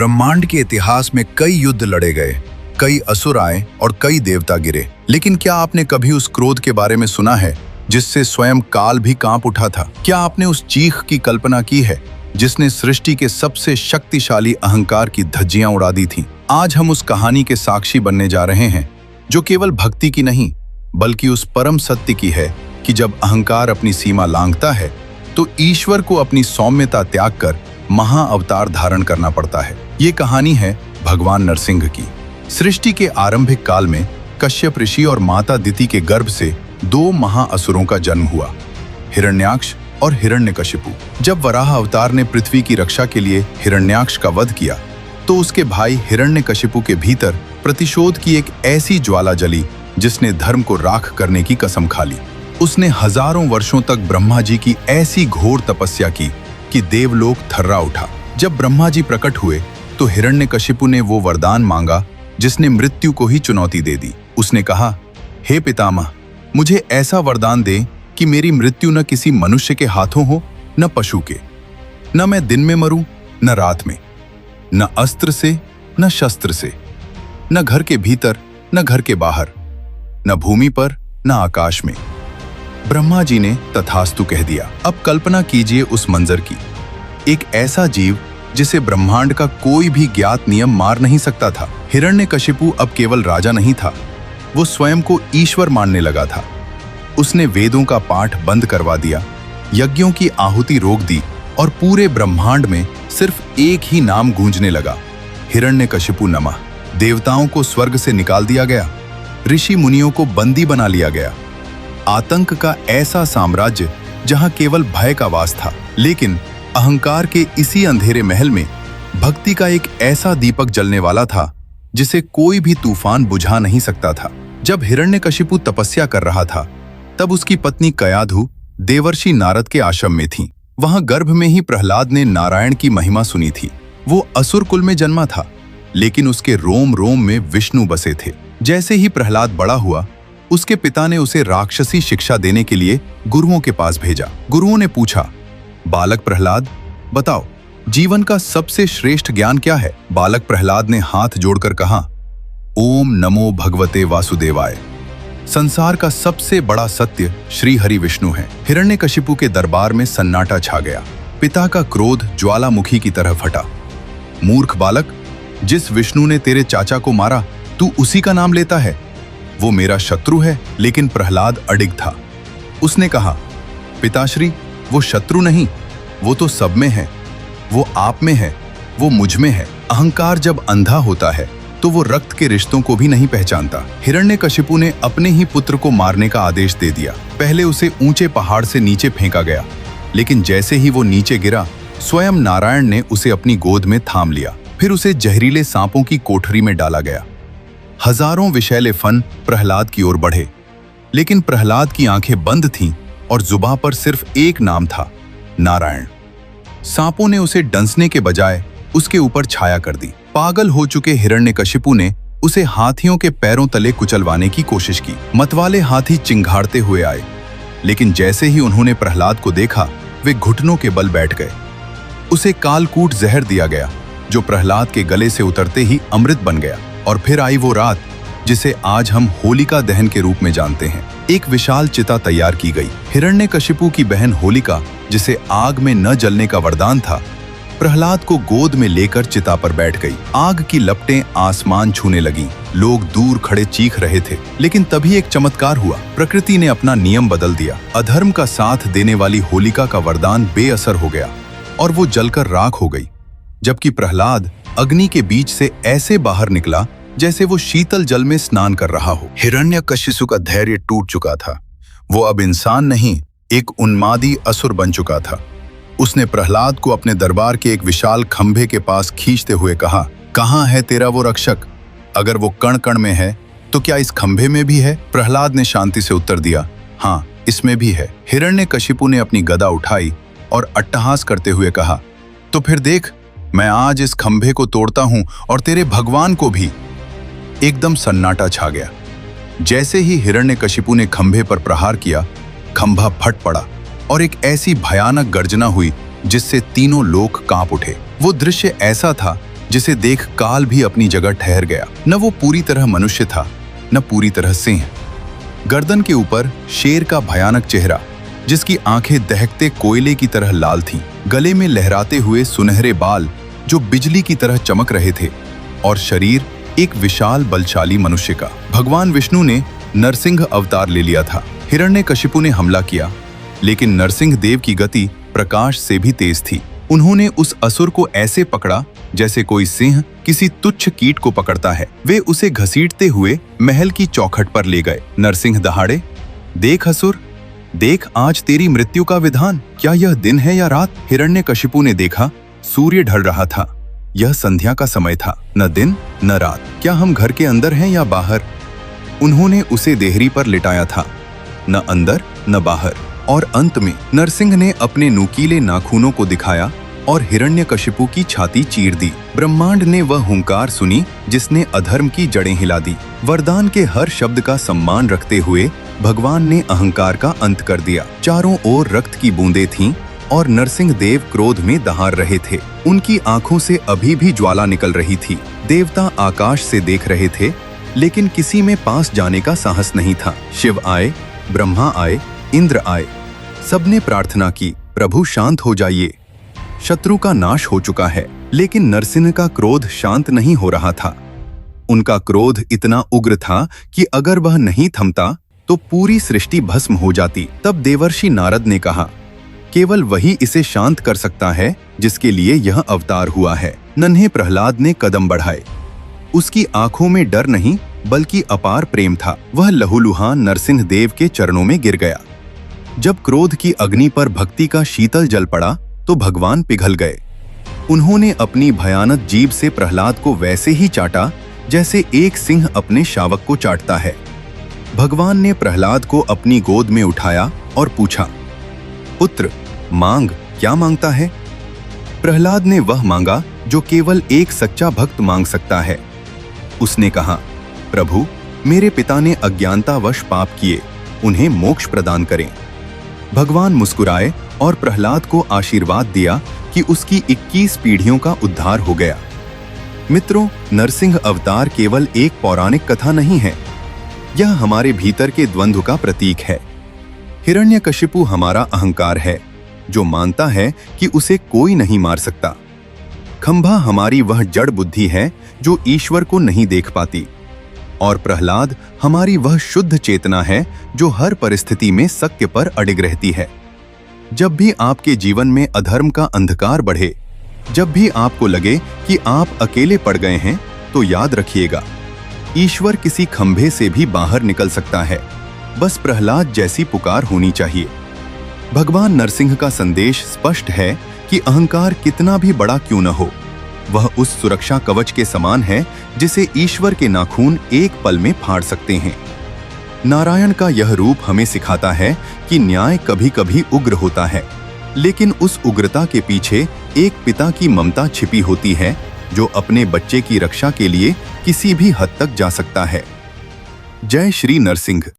ब्रह्मांड के इतिहास में कई युद्ध लड़े गए, कई असुर आए और कई देवता गिरे। लेकिन क्या आपने कभी उस क्रोध के बारे में सुना है जिससे स्वयं काल भी कांप उठा था? क्या आपने उस चीख की कल्पना की है जिसने सृष्टि के सबसे शक्तिशाली अहंकार की धज्जियां उड़ा दी थीं? आज हम उस कहानी के साक्षी बनने जा रहे हैं जो केवल भक्ति की नहीं बल्कि उस परम सत्य की है कि जब अहंकार अपनी सीमा लांघता है तो ईश्वर को अपनी सौम्यता त्याग कर महाअवतार धारण करना पड़ता है। ये कहानी है भगवान नरसिंह की। सृष्टि के आरंभिक काल में कश्यप ऋषि और माता दिति के गर्भ से दो महाअसुरों का जन्म हुआ, हिरण्याक्ष और हिरण्यकशिपु। जब वराह अवतार ने पृथ्वी की रक्षा के लिए हिरण्याक्ष का वध किया तो उसके भाई हिरण्यकशिपु के भीतर प्रतिशोध की एक ऐसी ज्वाला जली जिसने धर्म को राख करने की कसम खा ली। उसने हजारों वर्षों तक ब्रह्मा जी की ऐसी घोर तपस्या की कि देवलोक थर्रा उठा। जब ब्रह्मा जी प्रकट हुए तो हिरण्यकशिपु ने वो वरदान मांगा जिसने मृत्यु को ही चुनौती दे दी। उसने कहा, हे पितामह, मुझे ऐसा वरदान दे कि मेरी मृत्यु न किसी मनुष्य के हाथों हो न पशु के, न मैं दिन में मरूं न रात में, न अस्त्र से न शस्त्र से, न घर के भीतर न घर के बाहर, न भूमि पर न आकाश में। ब्रह्मा जी ने तथास्तु कह दिया। अब कल्पना कीजिए उस मंजर की। एक ऐसा जीव जिसे ब्रह्मांड का कोई भी ज्ञात नियम मार नहीं सकता था। हिरण्यकशिपु अब केवल राजा नहीं था, वो स्वयं को ईश्वर मानने लगा था। उसने वेदों का पाठ बंद करवा दिया, यज्ञों की आहुति रोक दी और पूरे ब्रह्मांड में सिर्फ एक ही नाम गूंजने लगा, हिरण्यकशिपु नमः। देवताओं को स्वर्ग से निकाल दिया गया, ऋषि मुनियों को बंदी बना लिया गया। आतंक का ऐसा साम्राज्य जहां केवल भय का वास था। लेकिन अहंकार के इसी अंधेरे महल में भक्ति का एक ऐसा दीपक जलने वाला था जिसे कोई भी तूफान बुझा नहीं सकता था। जब हिरण्यकशिपु तपस्या कर रहा था तब उसकी पत्नी कयाधु देवर्षि नारद के आश्रम में थी। वहां गर्भ में ही प्रहलाद ने नारायण की महिमा सुनी थी। वो असुर कुल में जन्मा था लेकिन उसके रोम रोम में विष्णु बसे थे। जैसे ही प्रहलाद बड़ा हुआ उसके पिता ने उसे राक्षसी शिक्षा देने के लिए गुरुओं के पास भेजा। गुरुओं ने पूछा, बालक प्रहलाद, बताओ जीवन का सबसे श्रेष्ठ ज्ञान क्या है? बालक प्रहलाद ने हाथ जोड़कर कहा, ओम नमो भगवते वासुदेवाय। संसार का सबसे बड़ा सत्य श्री हरि विष्णु है। हिरण्यकशिपु के दरबार में सन्नाटा छा गया। पिता का क्रोध ज्वालामुखी की तरह फटा। मूर्ख बालक, जिस विष्णु ने तेरे चाचा को मारा तू उसी का नाम लेता है? वो मेरा शत्रु है। लेकिन प्रहलाद अडिग था। उसने कहा, पिताश्री, वो शत्रु नहीं, वो तो सब में है, वो आप में है, वो मुझ में है। अहंकार जब अंधा होता है तो वो रक्त के रिश्तों को भी नहीं पहचानता। हिरण्यकशिपु ने अपने ही पुत्र को मारने का आदेश दे दिया। पहले उसे ऊंचे पहाड़ से नीचे फेंका गया, लेकिन जैसे ही वो नीचे गिरा स्वयं नारायण ने उसे अपनी गोद में थाम लिया। फिर उसे जहरीले सांपों की कोठरी में डाला गया। हजारों विषैले फन प्रहलाद की ओर बढ़े, लेकिन प्रहलाद की आंखें बंद थीं और जुबां पर सिर्फ एक नाम था, नारायण। सांपों ने उसे डंसने के बजाय उसके ऊपर छाया कर दी। पागल हो चुके हिरण्यकशिपु ने उसे हाथियों के पैरों तले कुचलवाने की कोशिश की। मतवाले हाथी चिंघाड़ते हुए आए, लेकिन जैसे ही उन्होंने प्रहलाद को देखा वे घुटनों के बल बैठ गए। उसे कालकूट जहर दिया गया जो प्रहलाद के गले से उतरते ही अमृत बन गया। और फिर आई वो रात जिसे आज हम होलिका दहन के रूप में जानते हैं। एक विशाल चिता तैयार की गई। हिरण्यकशिपु की बहन होलिका, जिसे आग में न जलने का वरदान था, प्रहलाद को गोद में लेकर चिता पर बैठ गई। आग की लपटें आसमान छूने लगीं। लोग दूर खड़े चीख रहे थे। लेकिन तभी एक चमत्कार हुआ। प्रकृति ने अपना नियम बदल दिया। अधर्म का साथ देने वाली होलिका का वरदान बेअसर हो गया और वो जलकर राख हो गई, जबकि प्रहलाद अग्नि के बीच से ऐसे बाहर निकला जैसे वो शीतल जल में स्नान कर रहा हो। हिरण्यकशिपु का धैर्य टूट चुका था। वो अब इंसान नहीं, एक उन्मादी असुर बन चुका था। उसने प्रहलाद को अपने दरबार के एक विशाल खंभे के पास खींचते हुए कहा, कहाँ है तेरा वो रक्षक? अगर वो कण कण में है तो क्या इस खंभे में भी है? प्रहलाद ने शांति से उत्तर दिया, हाँ, इसमें भी है। हिरण्यकशिपु ने अपनी गदा उठाई और अट्टहास करते हुए कहा, तो फिर देख, मैं आज इस खंभे को तोड़ता हूं और तेरे भगवान को भी। एकदम सन्नाटा छा गया। जैसे ही हिरण्यकशिपु ने खंभे पर प्रहार किया, खंभा फट पड़ा और एक ऐसी भयानक गर्जना हुई जिससे तीनों लोक कांप उठे। वो दृश्य ऐसा था जिसे देख काल भी अपनी जगह ठहर गया। न वो पूरी तरह मनुष्य था, न पूरी तरह सिंह। गर्दन के ऊपर शेर का भयानक चेहरा, जिसकी आंखें दहकते कोयले की तरह लाल थीं। गले में लहराते हुए सुनहरे बाल जो बिजली की तरह चमक रहे थे, और शरीर एक विशाल बलशाली मनुष्य का। भगवान विष्णु ने नरसिंह अवतार ले लिया था। हिरण्यकशिपु ने हमला किया, लेकिन नरसिंह देव की गति प्रकाश से भी तेज थी। उन्होंने उस असुर को ऐसे पकड़ा जैसे कोई सिंह किसी तुच्छ कीट को पकड़ता है। वे उसे घसीटते हुए महल की चौखट पर ले गए। नरसिंह दहाड़े, देख असुर, देख आज तेरी मृत्यु का विधान। क्या यह दिन है या रात? हिरण्यकशिपु ने देखा, सूर्य ढल रहा था। यह संध्या का समय था, न दिन न रात। क्या हम घर के अंदर हैं या बाहर? उन्होंने उसे देहरी पर लिटाया था, न अंदर न बाहर। और अंत में नरसिंह ने अपने नुकीले नाखूनों को दिखाया और हिरण्यकशिपु की छाती चीर दी। ब्रह्मांड ने वह हुंकार सुनी जिसने अधर्म की जड़ें हिला दी। वरदान के हर शब्द का सम्मान रखते हुए भगवान ने अहंकार का अंत कर दिया। चारों ओर रक्त की बूंदें थीं और नरसिंह देव क्रोध में दहाड़ रहे थे। उनकी आंखों से अभी भी ज्वाला निकल रही थी। देवता आकाश से देख रहे थे, लेकिन किसी में पास जाने का साहस नहीं था। शिव आए, ब्रह्मा आए, इंद्र आए, सबने प्रार्थना की, प्रभु शांत हो जाइए, शत्रु का नाश हो चुका है। लेकिन नरसिंह का क्रोध शांत नहीं हो रहा था। उनका क्रोध इतना उग्र था कि अगर वह नहीं थमता तो पूरी सृष्टि भस्म हो जाती। तब देवर्षि नारद ने कहा, केवल वही इसे शांत कर सकता है जिसके लिए यह अवतार हुआ है। नन्हे प्रहलाद ने कदम बढ़ाए। उसकी आंखों में डर नहीं बल्कि अपार प्रेम था। वह लहूलुहान नरसिंह देव के चरणों में गिर गया। जब क्रोध की अग्नि पर भक्ति का शीतल जल पड़ा तो भगवान पिघल गए। उन्होंने अपनी भयानक जीभ से प्रहलाद को वैसे ही चाटा जैसे एक सिंह अपने शावक को चाटता है। भगवान ने प्रहलाद को अपनी गोद में उठाया और पूछा, पुत्र, मांग, क्या मांगता है? प्रहलाद ने वह मांगा जो केवल एक सच्चा भक्त मांग सकता है। उसने कहा, प्रभु, मेरे पिता ने अज्ञानतावश पाप किए, उन्हें मोक्ष प्रदान करें। भगवान मुस्कुराए और प्रहलाद को आशीर्वाद दिया कि उसकी 21 पीढ़ियों का उद्धार हो गया। मित्रों, नरसिंह अवतार केवल एक पौराणिक कथा नहीं है, यह हमारे भीतर के द्वंद्व का प्रतीक है। हिरण्यकशिपु हमारा अहंकार है, जो मानता है कि उसे कोई नहीं मार सकता। खंभा हमारी वह जड़ बुद्धि है जो ईश्वर को नहीं देख पाती। और प्रहलाद हमारी वह शुद्ध चेतना है जो हर परिस्थिति में सत्य पर अडिग रहती है। जब भी आपके जीवन में अधर्म का अंधकार बढ़े, जब भी आपको लगे कि आप अकेले पड़ गए हैं, तो याद रखिएगा, ईश्वर किसी खंभे से भी बाहर निकल सकता है। बस प्रहलाद जैसी पुकार होनी चाहिए। भगवान नरसिंह का संदेश स्पष्ट है कि अहंकार कितना भी बड़ा क्यों न हो, वह उस सुरक्षा कवच के समान है जिसे ईश्वर के नाखून एक पल में फाड़ सकते हैं। नारायण का यह रूप हमें सिखाता है कि न्याय कभी कभी उग्र होता है, लेकिन उस उग्रता के पीछे एक पिता की ममता छिपी होती है जो अपने बच्चे की रक्षा के लिए किसी भी हद तक जा सकता है। जय श्री नरसिंह।